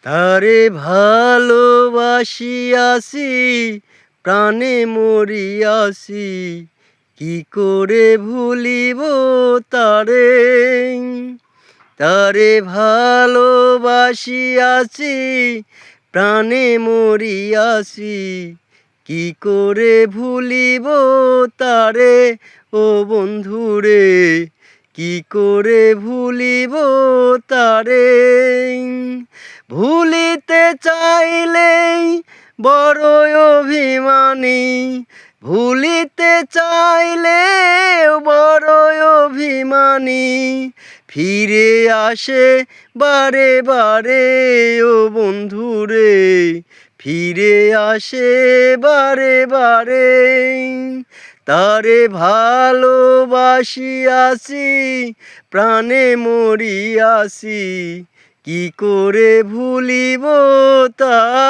তারে ভালোবাসিয়াছি, প্রাণে মরিয়াছি, কি করে ভুলিব তারে। তারে ভালোবাসিয়াছি, প্রাণে মরিয়াছি, কি করে ভুলিব তারে। ও বন্ধুরে, কি করে ভুলিব তারে। ভুলিতে চাইলেই বড়ই অভিমানী, ভুলিতে চাইলে বড়ই অভিমানী, ফিরে আসে বারে বারে। ও বন্ধুরে, ফিরে আসে বারে বারে। তারে ভালোবাসিয়াছি, প্রাণে মরিয়াছি, কি করে ভুলিব তা।